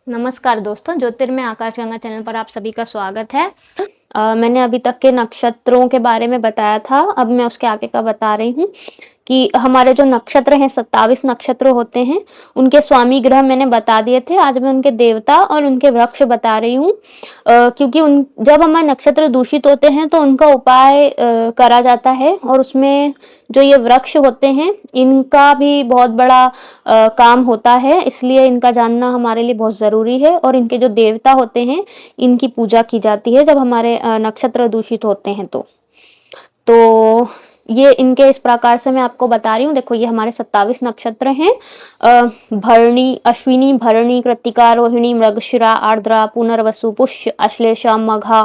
नमस्कार दोस्तों, ज्योतिर्मय आकाशगंगा चैनल पर आप सभी का स्वागत है। मैंने अभी तक के नक्षत्रों के बारे में बताया था, अब मैं उसके आगे का बता रही हूँ कि हमारे जो नक्षत्र हैं 27 नक्षत्र होते हैं, उनके स्वामी ग्रह मैंने बता दिए थे। आज मैं उनके देवता और उनके वृक्ष बता रही हूँ। क्योंकि उन जब हमारे नक्षत्र दूषित होते हैं तो उनका उपाय करा जाता है और उसमें जो ये वृक्ष होते हैं, इनका भी बहुत बड़ा काम होता है, इसलिए इनका जानना हमारे लिए बहुत ज़रूरी है। और इनके जो देवता होते हैं, इनकी पूजा की जाती है जब हमारे नक्षत्र दूषित होते हैं तो ये इनके इस प्रकार से मैं आपको बता रही हूँ। देखो, ये हमारे 27 नक्षत्र हैं। भरणी, अश्विनी, भरणी, कृत्तिका, रोहिणी, मृगशिरा, आर्द्रा, पुनर्वसु, पुष्य, आश्लेषा, मघा,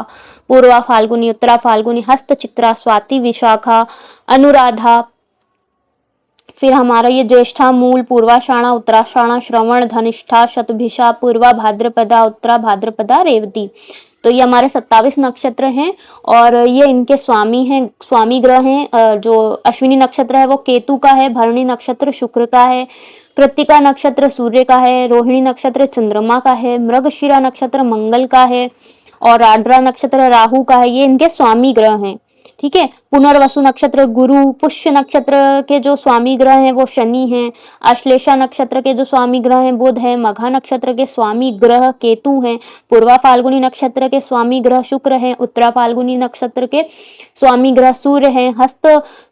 पूर्वा फाल्गुनी, उत्तरा फाल्गुनी, हस्त, चित्रा, स्वाति, विशाखा, अनुराधा। फिर हमारा ये ज्येष्ठा, मूल, पूर्वाषाढ़ा, उत्तराषाढ़ा, श्रवण, धनिष्ठा, शतभिषा, पूर्वा भाद्रपदा, उत्तरा भाद्रपदा, रेवती। तो ये हमारे 27 नक्षत्र हैं और ये इनके स्वामी हैं, स्वामी ग्रह हैं। जो अश्विनी नक्षत्र है वो केतु का है, भरणी नक्षत्र शुक्र का है, कृत्तिका नक्षत्र सूर्य का है, रोहिणी नक्षत्र चंद्रमा का है, मृगशिरा नक्षत्र मंगल का है और आर्द्रा नक्षत्र राहु का है। ये इनके स्वामी ग्रह हैं। ठीक है। पुनर्वसु नक्षत्र गुरु, पुष्य नक्षत्र के जो स्वामी ग्रह हैं वो शनि हैं, आश्लेषा नक्षत्र के जो स्वामी ग्रह हैं बुध है, मघा नक्षत्र के स्वामी ग्रह केतु हैं, पूर्वा फाल्गुनी नक्षत्र के स्वामी ग्रह शुक्र हैं, उत्तरा फाल्गुनी नक्षत्र के स्वामी ग्रह सूर्य हैं, हस्त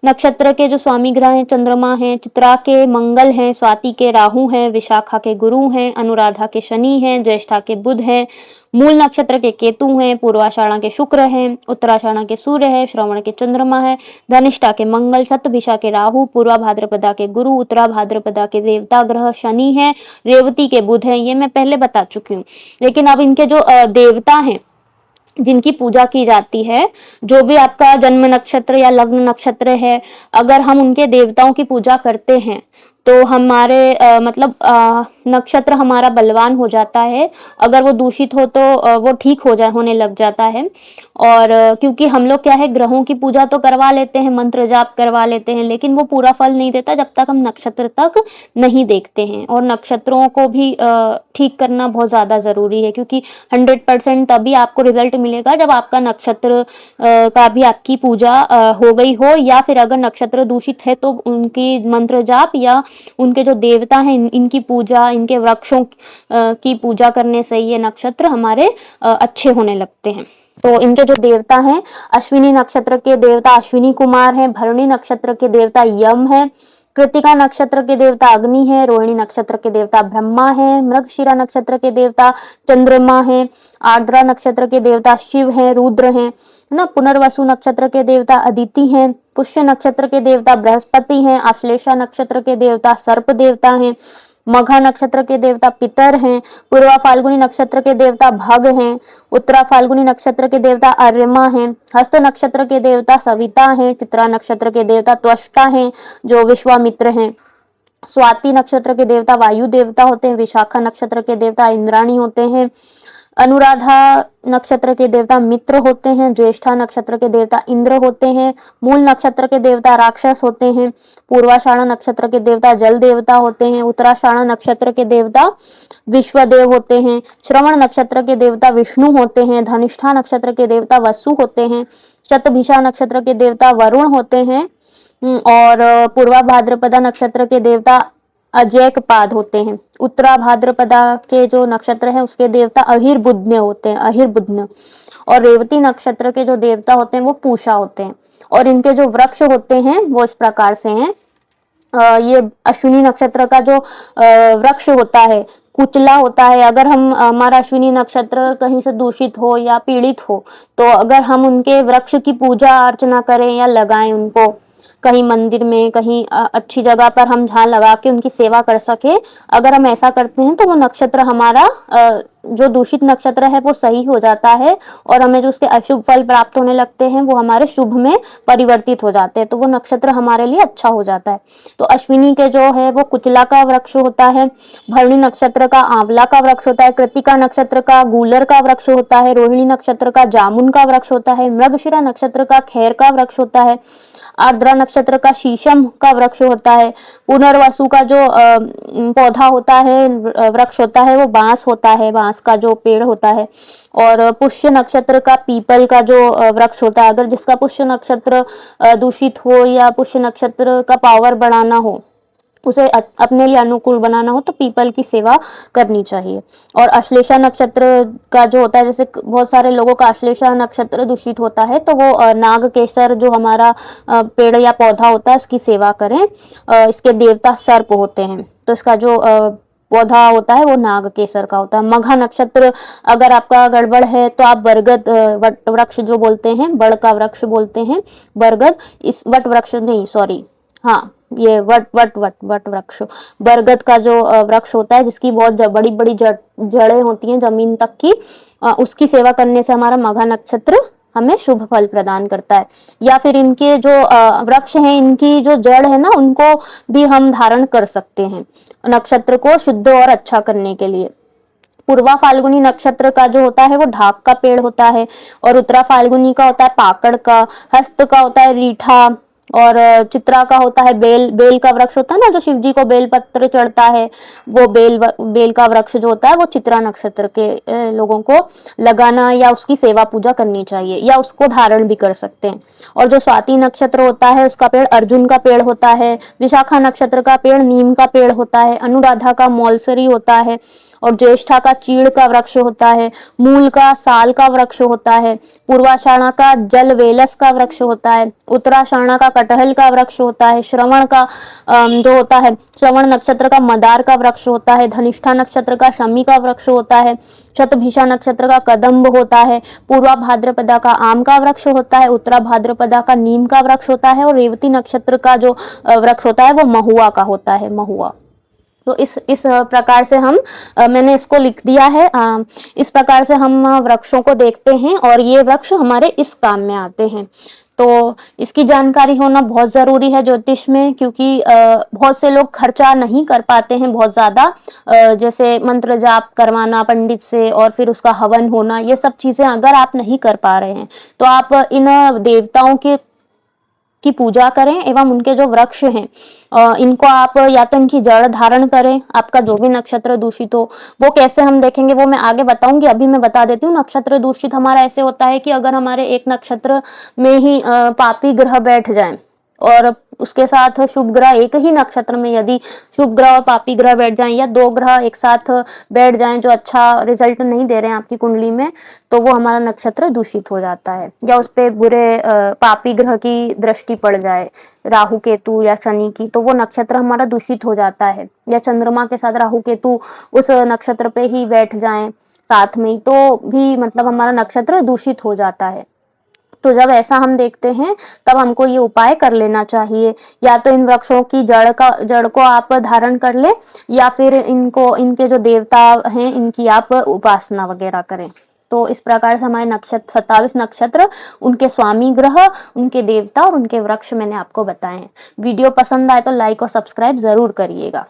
नक्षत्र के जो स्वामी ग्रह हैं चंद्रमा हैं, चित्रा के मंगल हैं, स्वाति के राहु हैं, विशाखा के गुरु हैं, अनुराधा के शनि हैं, ज्येष्ठा के बुध हैं, मूल नक्षत्र के केतु हैं, पूर्वाषाढ़ा के शुक्र हैं, उत्तराषाढ़ा के सूर्य है, श्रवण के चंद्रमा है, धनिष्ठा के मंगल, शतभिषा के राहु, पूर्वा भाद्रपदा के गुरु, उत्तरा भाद्रपदा के देवता ग्रह शनि है, रेवती के बुध है। ये मैं पहले बता चुकी हूँ। लेकिन अब इनके जो देवता हैं जिनकी पूजा की जाती है, जो भी आपका जन्म नक्षत्र या लग्न नक्षत्र है, अगर हम उनके देवताओं की पूजा करते हैं तो हमारे मतलब नक्षत्र हमारा बलवान हो जाता है। अगर वो दूषित हो तो वो ठीक होने लग जाता है। और क्योंकि हम लोग क्या है, ग्रहों की पूजा तो करवा लेते हैं, मंत्र जाप करवा लेते हैं, लेकिन वो पूरा फल नहीं देता जब तक हम नक्षत्र तक नहीं देखते हैं। और नक्षत्रों को भी ठीक करना बहुत ज़्यादा ज़रूरी है, क्योंकि 100% तभी आपको रिजल्ट मिलेगा जब आपका नक्षत्र का भी आपकी पूजा हो गई हो, या फिर अगर नक्षत्र दूषित है तो उनकी मंत्र जाप या उनके जो देवता हैं इनकी पूजा, इनके वृक्षों की पूजा करने से ये नक्षत्र हमारे अच्छे होने लगते हैं। तो इनके जो देवता हैं, अश्विनी नक्षत्र के देवता अश्विनी कुमार हैं, भरणी नक्षत्र के देवता यम है, कृत्तिका नक्षत्र के देवता अग्नि है, रोहिणी नक्षत्र के देवता ब्रह्मा है, मृगशिरा नक्षत्र के देवता चंद्रमा है, आर्द्रा नक्षत्र के देवता शिव हैं, रुद्र हैं, है ना। पुनर्वसु नक्षत्र के देवता अदिति हैं, पुष्य नक्षत्र के देवता बृहस्पति हैं, आश्लेषा नक्षत्र के देवता सर्प देवता हैं, मघा नक्षत्र के देवता पितर हैं, पूर्वा फाल्गुनी नक्षत्र के देवता भग हैं, उत्तरा फाल्गुनी नक्षत्र के देवता अर्यमा हैं, हस्त नक्षत्र के देवता सविता हैं, चित्रा नक्षत्र के देवता त्वष्टा हैं जो विश्वामित्र हैं, स्वाति नक्षत्र के देवता वायु देवता होते हैं, विशाखा नक्षत्र के देवता इंद्राणी होते हैं, अनुराधा नक्षत्र के देवता मित्र होते हैं, ज्येष्ठा नक्षत्र के देवता इंद्र होते हैं, मूल नक्षत्र के देवता राक्षस होते हैं, पूर्वाषाढ़ा नक्षत्र के देवता जल देवता होते हैं, उत्तराषाढ़ा नक्षत्र के देवता विश्वदेव होते हैं, श्रवण नक्षत्र के देवता विष्णु होते हैं, धनिष्ठा नक्षत्र के देवता वसु होते हैं, शतभिषा नक्षत्र के देवता वरुण होते हैं और पूर्वा भाद्रपदा नक्षत्र के देवता अजैकपाद होते हैं। उत्तरा भाद्रपदा के जो नक्षत्र है उसके देवता अहिर्बुध्न होते हैं, अहिर्बुध्न। और रेवती नक्षत्र के जो देवता होते हैं वो पूषा होते हैं। और इनके जो वृक्ष होते हैं वो इस प्रकार से हैं। ये अश्विनी नक्षत्र का जो वृक्ष होता है कुचला होता है। अगर हम हमारा अश्विनी नक्षत्र कहीं से दूषित हो या पीड़ित हो तो अगर हम उनके वृक्ष की पूजा अर्चना करें या लगाएं उनको कहीं मंदिर में, कहीं अच्छी जगह पर हम जहाँ लगा के उनकी सेवा कर सके, अगर हम ऐसा करते हैं तो वो नक्षत्र हमारा जो दूषित नक्षत्र है वो सही हो जाता है और हमें जो उसके अशुभ फल प्राप्त होने लगते हैं वो हमारे शुभ में परिवर्तित हो जाते हैं, तो वो नक्षत्र हमारे लिए अच्छा हो जाता है। तो अश्विनी के जो है वो कुचला का वृक्ष होता है, भरणी नक्षत्र का आंवला का वृक्ष होता है, कृत्तिका नक्षत्र का गूलर का वृक्ष होता है, रोहिणी नक्षत्र का जामुन का वृक्ष होता है, मृगशिरा नक्षत्र का खैर का वृक्ष होता है, आर्द्रा नक्षत्र का शीशम का वृक्ष होता है। पुनर्वसु का जो पौधा होता है, वृक्ष होता है, वो बांस होता है, बांस का जो पेड़ होता है। और पुष्य नक्षत्र का पीपल का जो वृक्ष होता है, अगर जिसका पुष्य नक्षत्र दूषित हो या पुष्य नक्षत्र का पावर बढ़ाना हो, उसे अपने लिए अनुकूल बनाना हो, तो पीपल की सेवा करनी चाहिए। और अश्लेषा नक्षत्र का जो होता है, जैसे बहुत सारे लोगों का अश्लेषा नक्षत्र दूषित होता है, तो वो नागकेसर जो हमारा पेड़ या पौधा होता है, उसकी सेवा करें। इसके देवता सर्प होते हैं, तो इसका जो पौधा होता है वो नागकेसर का होता है। मघा नक्षत्र अगर आपका गड़बड़ है, तो आप बरगद वट वृक्ष जो बोलते हैं, बड़ का वृक्ष बोलते हैं बरगद, इस वट वृक्ष नहीं, सॉरी, हाँ, ये वट वट वट वट वृक्ष, बरगद का जो वृक्ष होता है, जिसकी बहुत बड़ी बड़ी जड़ें होती हैं जमीन तक की, उसकी सेवा करने से हमारा मघा नक्षत्र हमें शुभ फल प्रदान करता है। या फिर इनके जो वृक्ष हैं, इनकी जो जड़ है ना, उनको भी हम धारण कर सकते हैं नक्षत्र को शुद्ध और अच्छा करने के लिए। पूर्वा फाल्गुनी नक्षत्र का जो होता है वो ढाक का पेड़ होता है, और उत्तरा फाल्गुनी का होता है पाकड़ का, हस्त का होता है रीठा, और चित्रा का होता है बेल का वृक्ष होता है ना, जो शिव जी को बेल पत्र चढ़ता है, वो बेल का वृक्ष जो होता है वो चित्रा नक्षत्र के लोगों को लगाना या उसकी सेवा पूजा करनी चाहिए, या उसको धारण भी कर सकते हैं। और जो स्वाति नक्षत्र होता है, उसका पेड़ अर्जुन का पेड़ होता है। विशाखा नक्षत्र का पेड़ नीम का पेड़ होता है। अनुराधा का मौलसरी होता है, और ज्येष्ठा का चीड़ का वृक्ष होता है। मूल का साल का वृक्ष होता है। पूर्वाषाढ़ा का जल वेलस का वृक्ष होता है। उत्तराषाढ़ा का कटहल का वृक्ष होता है। श्रवण का जो होता है, श्रवण नक्षत्र का मदार का वृक्ष होता है। धनिष्ठा नक्षत्र का शमी का वृक्ष होता है। शतभिषा नक्षत्र का कदम्ब होता है। पूर्वा भाद्रपदा का आम का वृक्ष होता है। उत्तरा भाद्रपदा का नीम का वृक्ष होता है। और रेवती नक्षत्र का जो वृक्ष होता है वो महुआ का होता है, महुआ। तो इस प्रकार से हम मैंने इसको लिख दिया है। इस प्रकार से हम वृक्षों को देखते हैं, और ये वृक्ष हमारे इस काम में आते हैं। तो इसकी जानकारी होना बहुत ज़रूरी है ज्योतिष में, क्योंकि बहुत से लोग खर्चा नहीं कर पाते हैं बहुत ज़्यादा, जैसे मंत्र जाप करवाना पंडित से और फिर उसका हवन होना, ये सब चीज़ें अगर आप नहीं कर पा रहे हैं, तो आप इन देवताओं की पूजा करें, एवं उनके जो वृक्ष हैं इनको आप या तो इनकी जड़ धारण करें, आपका जो भी नक्षत्र दूषित हो। वो कैसे हम देखेंगे वो मैं आगे बताऊंगी, अभी मैं बता देती हूँ। नक्षत्र दूषित हमारा ऐसे होता है कि अगर हमारे एक नक्षत्र में ही पापी ग्रह बैठ जाए, और उसके साथ शुभ ग्रह एक ही नक्षत्र में यदि शुभ ग्रह और पापी ग्रह बैठ जाएं, या दो ग्रह एक साथ बैठ जाएं जो अच्छा रिजल्ट नहीं दे रहे हैं आपकी कुंडली में, तो वो हमारा नक्षत्र दूषित हो जाता है। या उस पे बुरे पापी ग्रह की दृष्टि पड़ जाए, राहु केतु या शनि की, तो वो नक्षत्र हमारा दूषित हो जाता है। या चंद्रमा के साथ राहु केतु उस नक्षत्र पे ही बैठ जाएं साथ में ही, तो भी मतलब हमारा नक्षत्र दूषित हो जाता है। तो जब ऐसा हम देखते हैं, तब हमको ये उपाय कर लेना चाहिए। या तो इन वृक्षों की जड़ को आप धारण कर ले, या फिर इनके जो देवता हैं इनकी आप उपासना वगैरह करें। तो इस प्रकार से हमारे नक्षत्र 27 नक्षत्र, उनके स्वामी ग्रह, उनके देवता और उनके वृक्ष मैंने आपको बताए हैं। वीडियो पसंद आए तो लाइक और सब्सक्राइब जरूर करिएगा।